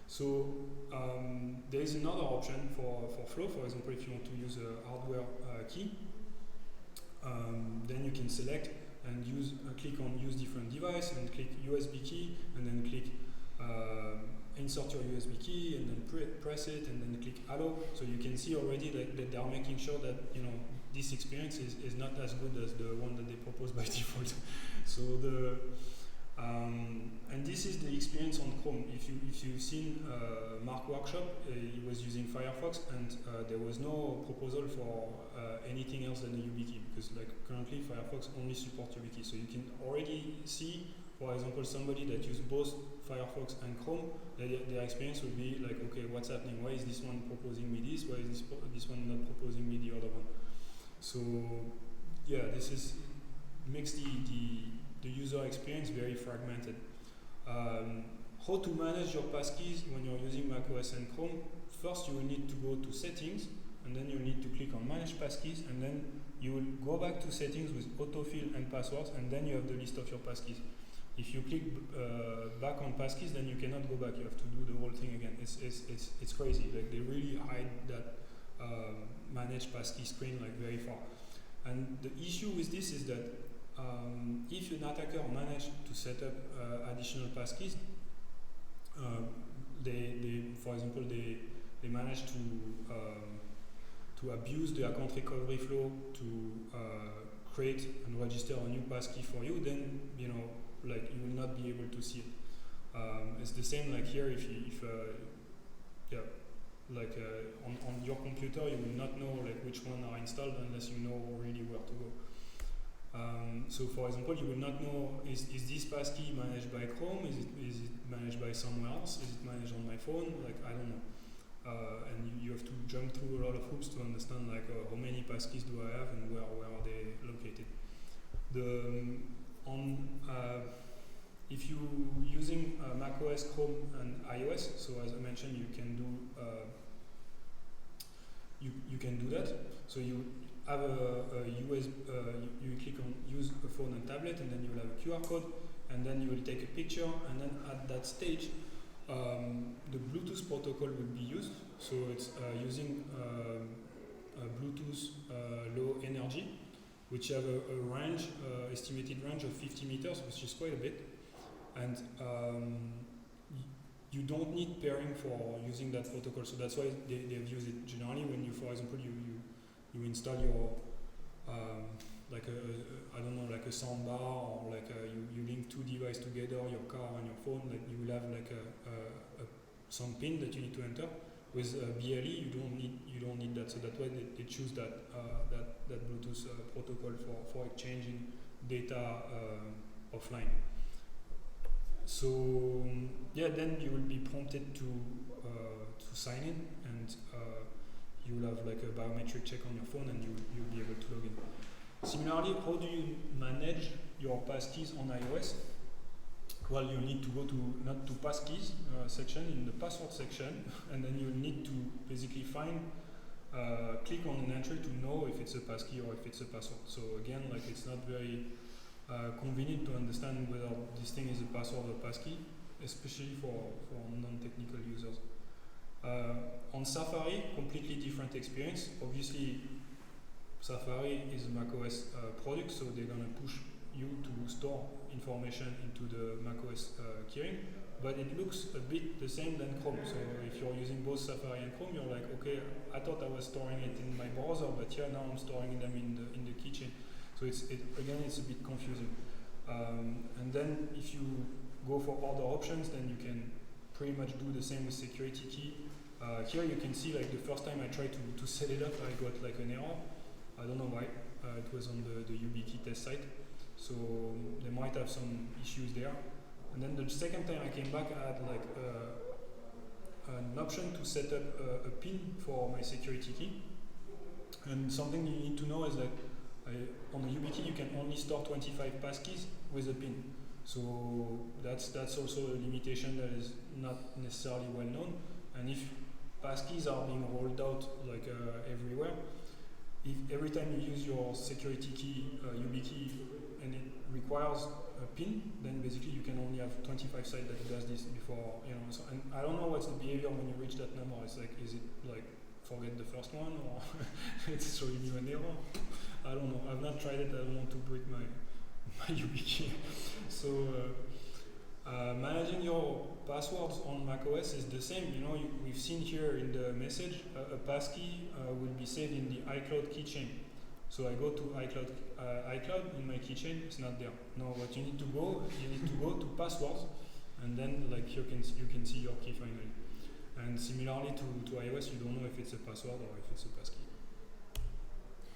So there is another option for Flow. For example, if you want to use a hardware key, then you can select and click on use different device and click USB key, and then click insert your USB key, and then press it, and then click allow. So you can see already that they are making sure that this experience is not as good as the one that they propose by default. So and this is the experience on Chrome. If you've seen Mark workshop, he was using Firefox, and there was no proposal for anything else than a YubiKey, because like currently Firefox only supports YubiKey. So you can already see, for example, somebody that uses both Firefox and Chrome, their experience will be like, okay, what's happening? Why is this one proposing me this? Why is this one not proposing me the other one? So yeah, this makes the user experience very fragmented. How to manage your passkeys when you're using macOS and Chrome? First, you will need to go to settings, and then you need to click on manage passkeys, and then you will go back to settings with autofill and passwords, and then you have the list of your passkeys. If you click back on passkeys, then you cannot go back. You have to do the whole thing again. It's crazy. Like they really hide that manage passkey screen like very far. And the issue with this is that if an attacker managed to set up additional passkeys, for example, they managed to abuse the account recovery flow to create and register a new passkey for you, then like you will not be able to see it. It's the same like here. On your computer, you will not know like which one are installed unless you know really where to go. So for example, you will not know, is this passkey managed by Chrome? Is it managed by somewhere else? Is it managed on my phone? Like, I don't know. And you have to jump through a lot of hoops to understand like how many passkeys do I have and where are they located. If you using macOS, Chrome, and iOS, so as I mentioned, you can do you can do that. So you have you click on use a phone and tablet, and then you will have a QR code, and then you will take a picture, and then at that stage the Bluetooth protocol will be used. So it's using Bluetooth low energy, which have a range, estimated range of 50 meters, which is quite a bit. And you don't need pairing for using that protocol, so that's why they've used it. Generally, when you, for example, you install your like a soundbar, or like you link two devices together, your car and your phone, like you will have like some pin that you need to enter. With BLE, you don't need that, so that's why they choose that Bluetooth protocol for exchanging data offline. So yeah, then you will be prompted to sign in, and you will have like a biometric check on your phone, and you'll be able to log in. Similarly, how do you manage your passkeys on iOS? Well, you need to go not to Passkeys section, in the password section, and then you need to basically click on an entry to know if it's a passkey or if it's a password. So again, like it's not very convenient to understand whether this thing is a password or passkey, especially for non-technical users. On Safari, completely different experience. Obviously, Safari is a macOS product, so they're going to push you to store information into the macOS keyring, but it looks a bit the same than Chrome. So if you're using both Safari and Chrome, you're like, okay, I thought I was storing it in my browser, but here now I'm storing them in the keychain. So it's a bit confusing. And then if you go for other options, then you can pretty much do the same with security key. Here you can see like the first time I tried to set it up, I got like an error. I don't know why. It was on the YubiKey test site, so they might have some issues there. And then the second time I came back, I had like an option to set up a pin for my security key. And something you need to know is that on the YubiKey you can only store 25 passkeys with a pin. So that's also a limitation that is not necessarily well known. And if passkeys are being rolled out like everywhere, if every time you use your security key, YubiKey, and it requires a pin, then basically you can only have 25 sites that does this before, you know. So, and I don't know what's the behavior when you reach that number. It's like, is it like forget the first one, or it's showing you an error? I don't know. I've not tried it. I don't want to break my YubiKey. So managing your passwords on macOS is the same. You know, we've seen here in the message a passkey will be saved in the iCloud keychain. So I go to iCloud in my keychain. It's not there. Now what you need to go to passwords, and then like you can see your key finally. And similarly to iOS, you don't know if it's a password or if it's a passkey.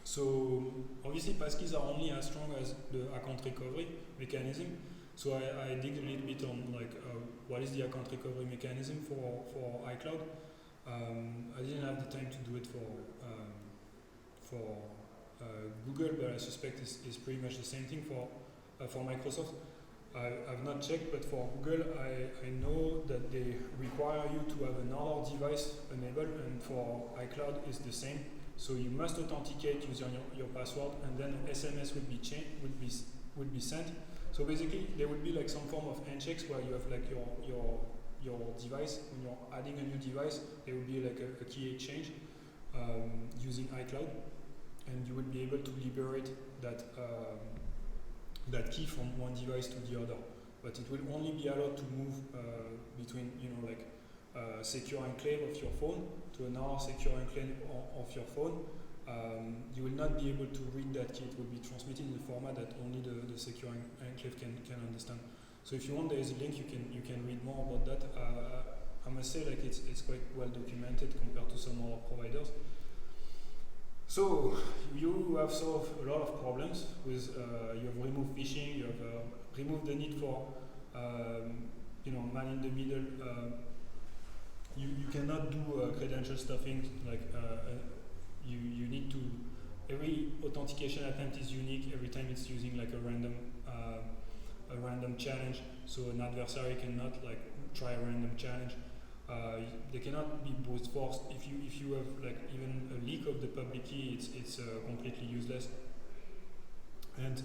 So obviously passkeys are only as strong as the account recovery mechanism. So I dig a little bit on like what is the account recovery mechanism for iCloud. I didn't have the time to do it for Google, but I suspect it's pretty much the same thing for Microsoft. I've not checked, but for Google, I know that they require you to have another device enabled, and for iCloud it's the same. So you must authenticate using your password, and then SMS would be sent. So basically, there would be like some form of handshakes where you have like your device. When you're adding a new device, there would be like a key exchange using iCloud, and you would be able to liberate that key from one device to the other. But it will only be allowed to move between, you know, like secure enclave of your phone to another secure enclave of your phone. You will not be able to read that key. It will be transmitted in a format that only the secure enclave can understand. So if you want, there is a link. You can read more about that. I must say, like it's quite well documented compared to some other providers. So you have solved a lot of problems with you have removed phishing. You have removed the need for you know, man in the middle. You cannot do credential stuffing. Like you need to. Every authentication attempt is unique. Every time it's using like a random challenge. So an adversary cannot like try a random challenge. They cannot be brute forced. If you have like even a leak of the public key, it's completely useless. And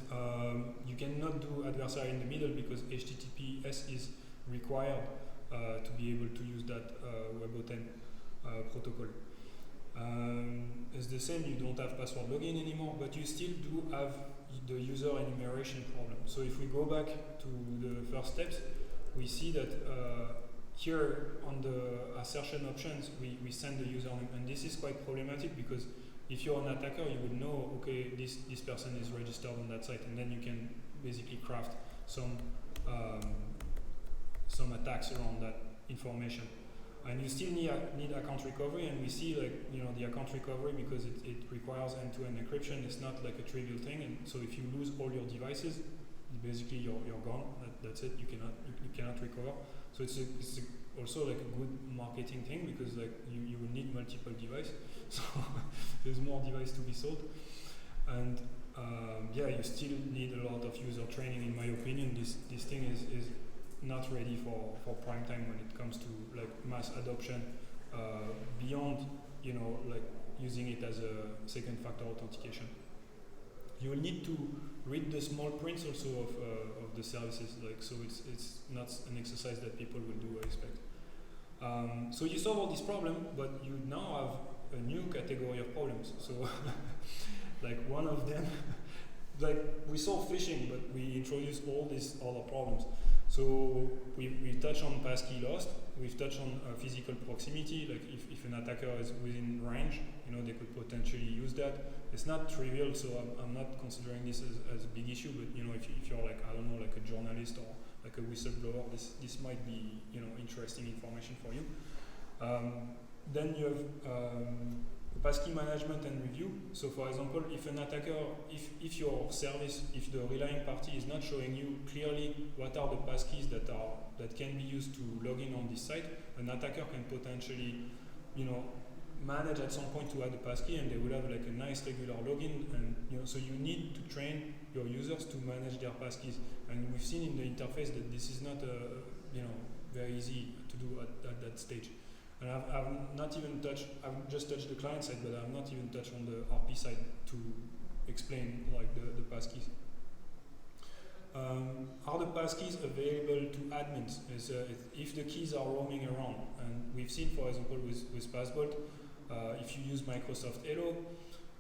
you cannot do adversary in the middle because HTTPS is required to be able to use that WebAuthn protocol. It's the same. You don't have password login anymore, but you still do have the user enumeration problem. So if we go back to the first steps, we see that here on the assertion options, we send the username, and this is quite problematic because if you're an attacker, you would know, okay, this person is registered on that site, and then you can basically craft some attacks around that information. And you still need account recovery, and we see like, you know, the account recovery, because it requires end-to-end encryption. It's not like a trivial thing, and so if you lose all your devices, basically you're gone. That's it. You cannot recover. So it's also like a good marketing thing, because like you will need multiple devices, so there's more devices to be sold. And yeah, you still need a lot of user training. In my opinion, this thing is not ready for prime time when it comes to like mass adoption beyond, you know, like using it as a second factor authentication. You will need to read the small prints also of the services, like, so it's not an exercise that people will do, I expect. So you solve all this problem, but you now have a new category of problems. So like one of them, like we solve phishing, but we introduce all these other problems. So we touch on passkey lost. We've touched on physical proximity. Like if an attacker is within range, you know, they could potentially use that. It's not trivial, so I'm not considering this as a big issue. But you know, if you're like, I don't know, like a journalist or like a whistleblower, this might be, you know, interesting information for you. then you have passkey management and review. So for example, if an attacker, if your service, if the relying party is not showing you clearly what are the passkeys that can be used to log in on this site, an attacker can potentially, manage at some point to add a passkey, and they will have like a nice regular login. And so you need to train your users to manage their passkeys. And we've seen in the interface that this is not very easy to do at that stage. And I've not even touched, I've just touched the client side, but I've not even touched on the RP side to explain like the passkeys. Are the passkeys available to admins? If the keys are roaming around, and we've seen, for example, with Passbolt, if you use Microsoft FIDO,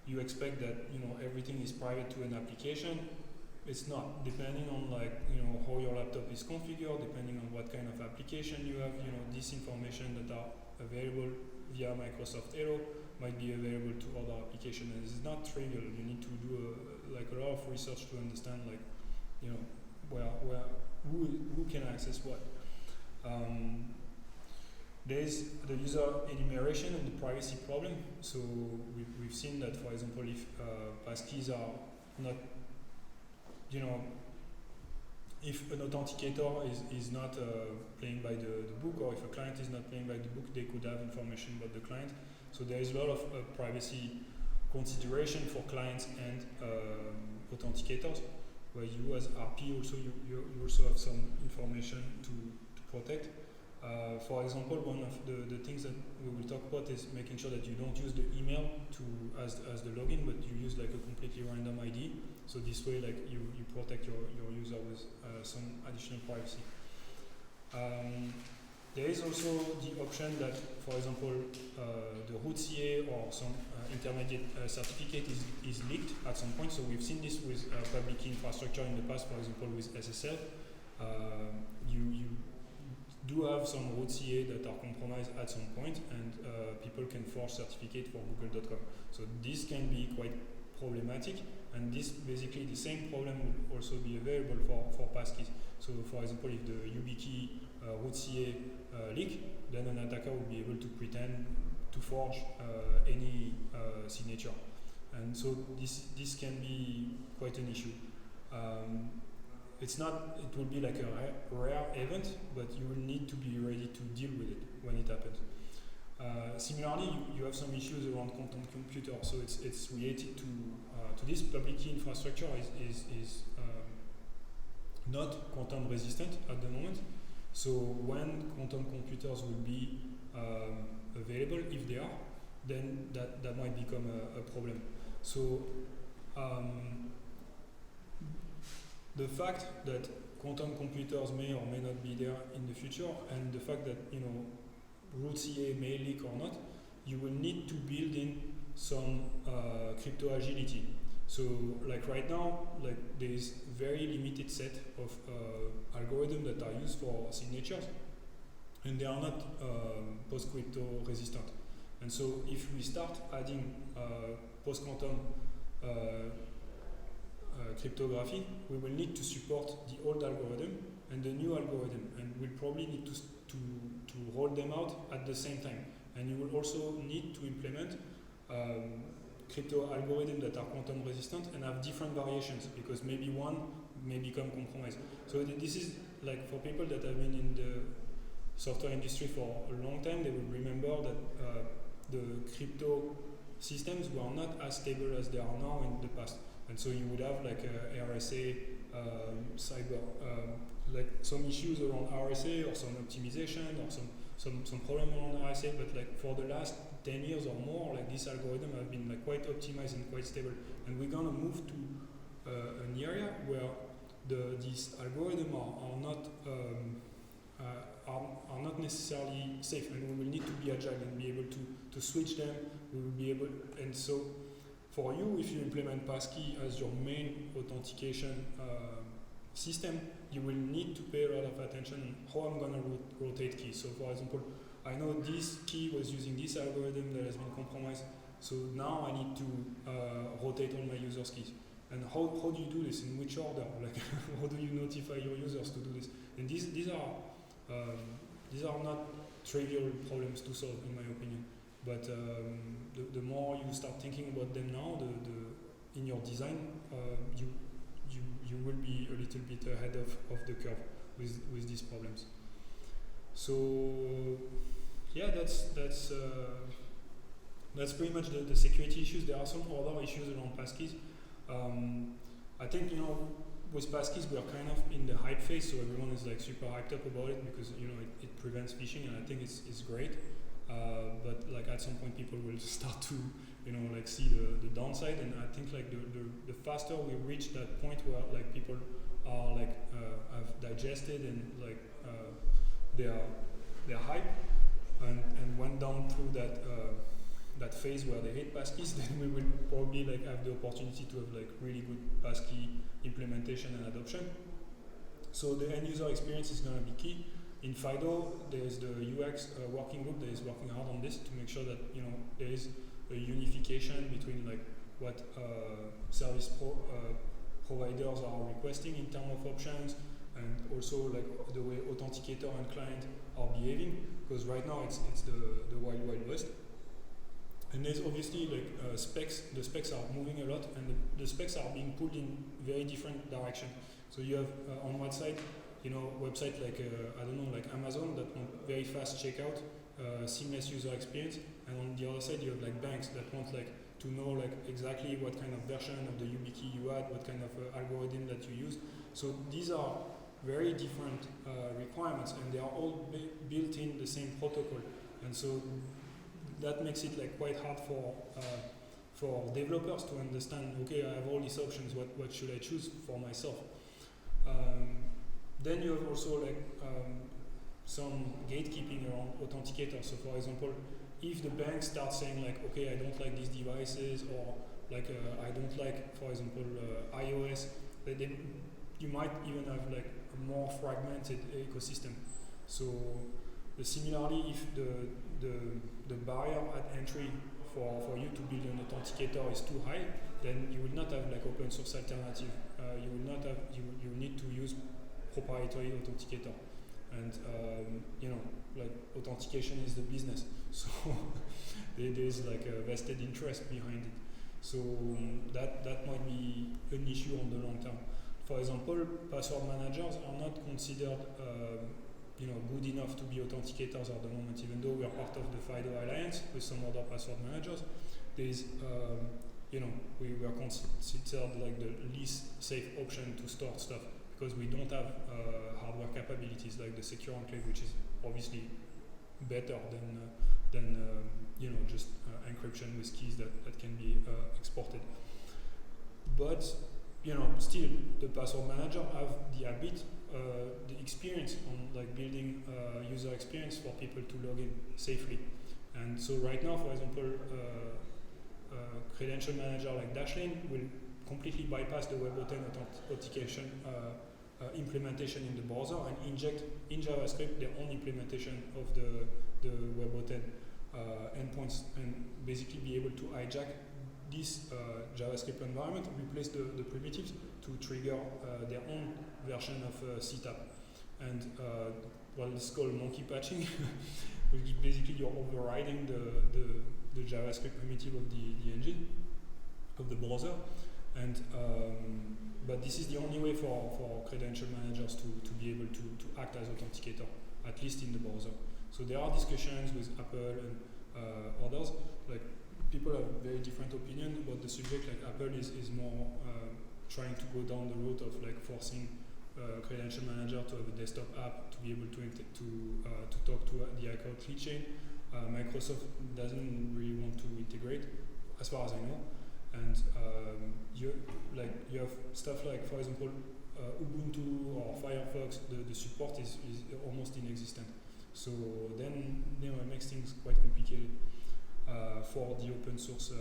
you expect that everything is private to an application. It's not, depending on how your laptop is configured, depending on what kind of application you have. This information that are available via Microsoft FIDO might be available to other applications. And it's not trivial. You need to do a lot of research to understand who can access what. There's the user enumeration and the privacy problem. So we've seen that, for example, if passkeys are not, if an authenticator is not playing by the book, or if a client is not playing by the book, they could have information about the client. So there is a lot of privacy consideration for clients and authenticators, where you as RP also you also have some information to protect. For example, one of the things that we will talk about is making sure that you don't use the email as the login, but you use like a completely random ID. So this way, like you protect your user with some additional privacy. There is also the option that, for example, the root CA or some intermediate certificate is leaked at some point. So we've seen this with public key infrastructure in the past, for example, with SSL. You do have some root CA that are compromised at some point, and people can forge certificate for google.com. So this can be quite problematic, and this basically the same problem will also be available for passkeys. So for example, if the YubiKey root CA leak, then an attacker will be able to pretend to forge any signature. And so this can be quite an issue. It will be like a rare event, but you will need to be ready to deal with it when it happens. Similarly, you have some issues around quantum computer, so it's related to this. Public key infrastructure is not quantum resistant at the moment. So when quantum computers will be available, if they are, then that might become a problem. So the fact that quantum computers may or may not be there in the future, and the fact that root CA may leak or not, you will need to build in some crypto agility. So like right now, like there is very limited set of algorithms that are used for signatures, and they are not post-crypto resistant. And so if we start adding post-quantum cryptography, we will need to support the old algorithm and the new algorithm, and we'll probably need to roll them out at the same time. And you will also need to implement crypto algorithms that are quantum resistant and have different variations, because maybe one may become compromised. So this is like for people that have been in the software industry for a long time, they will remember that the crypto systems were not as stable as they are now in the past. And so you would have like RSA, cyber, like some issues around RSA or some optimization or some problem around RSA, but like for the last 10 years or more, like this algorithm have been like quite optimized and quite stable. And we're gonna move to an area where these algorithms are not necessarily safe, and we will need to be agile and be able to switch them. We will be able, and so for you, if you implement passkey as your main authentication system, you will need to pay a lot of attention on how I'm going to rotate keys. So for example, I know this key was using this algorithm that has been compromised, so now I need to rotate all my users' keys. And how do you do this? In which order? Like, how do you notify your users to do this? And these are not trivial problems to solve, in my opinion. But the more you start thinking about them now, in your design, you will be a little bit ahead of the curve with these problems. So yeah, that's pretty much the security issues. There are some other issues around passkeys. I think, with passkeys we are kind of in the hype phase, so everyone is like super hyped up about it because it prevents phishing, and I think it's great. But like at some point people will start to like see the downside, and I think like the faster we reach that point where like people are like have digested and like their hype and went down through that phase where they hate passkeys, then we will probably like have the opportunity to have like really good passkey implementation and adoption. So the end user experience is going to be key. In FIDO, there is the UX working group that is working hard on this to make sure that there is a unification between like what service providers are requesting in terms of options, and also like the way authenticator and client are behaving, because right now it's the wild west. And there's obviously like specs. The specs are moving a lot, and the specs are being pulled in very different direction. So you have on one side, website like like Amazon that want very fast checkout, seamless user experience, and on the other side you have like banks that want like to know like exactly what kind of version of the YubiKey you had, what kind of algorithm that you used. So these are very different requirements, and they are all built in the same protocol, and so that makes it like quite hard for developers to understand. Okay, I have all these options. What should I choose for myself? Then you have also like some gatekeeping around authenticators. So for example, if the bank starts saying like, okay, I don't like these devices, or like I don't like, for example, iOS, then you might even have like a more fragmented ecosystem. So similarly, if the barrier at entry for you to build an authenticator is too high, then you will not have like open source alternative. You will not have. You need to use proprietary authenticator, and like authentication is the business. So there is like a vested interest behind it. So that might be an issue on the long term. For example, password managers are not considered good enough to be authenticators at the moment, even though we are part of the FIDO Alliance with some other password managers. There is, we are considered like the least safe option to store stuff, because we don't have hardware capabilities like the secure enclave, which is obviously better than just encryption with keys that can be exported. But still, the password manager have the habit, the experience on like building user experience for people to log in safely. And so right now, for example, credential manager like Dashlane will completely bypass the WebAuthn authentication implementation in the browser and inject in JavaScript their own implementation of the WebAuthn endpoints, and basically be able to hijack this JavaScript environment, replace the primitives to trigger their own version of CTAP. And it's called monkey patching, which is basically you're overriding the JavaScript primitive of the engine, of the browser. And but this is the only way for credential managers to be able to act as authenticator, at least in the browser. So there are discussions with Apple and others. Like, people have very different opinion about the subject. Like, Apple is more trying to go down the route of like forcing credential manager to have a desktop app to be able to talk to the account keychain. Microsoft doesn't really want to integrate, as far as I know. And you have stuff like, for example, Ubuntu or Firefox. The support is almost inexistent. So then it makes things quite complicated. For the open source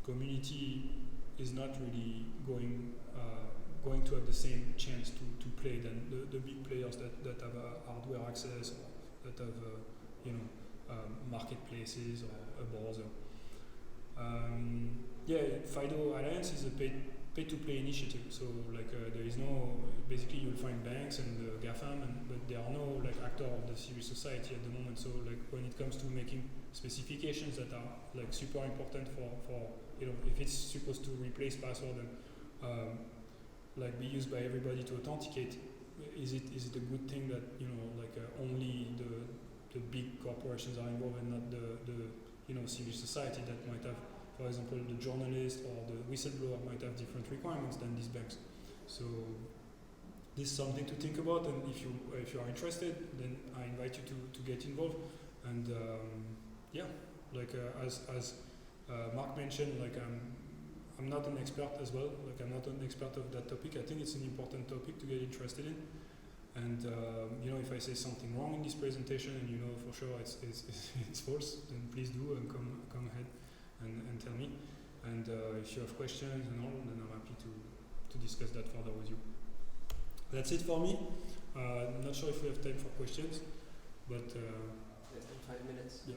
community is not really going to have the same chance to play than the big players that have hardware access, or that have marketplaces or a browser. FIDO Alliance is a paid pay-to-play initiative. So like there is no, basically you'll find banks and GAFAM, but there are no like actor of the civil society at the moment. So like when it comes to making specifications that are like super important for if it's supposed to replace password and like be used by everybody to authenticate, is it a good thing that only the big corporations are involved and not the civil society that might have, for example, the journalist or the whistleblower might have different requirements than these banks. So this is something to think about, and if you are interested, then I invite you to get involved. And as Mark mentioned, like I'm not an expert as well. Like I'm not an expert of that topic. I think it's an important topic to get interested in. And if I say something wrong in this presentation, and for sure it's false, then please do and come ahead and tell me. And if you have questions and all, then I'm happy to discuss that further with you. That's it for me. I'm not sure if we have time for questions, but less than 5 minutes. Yeah.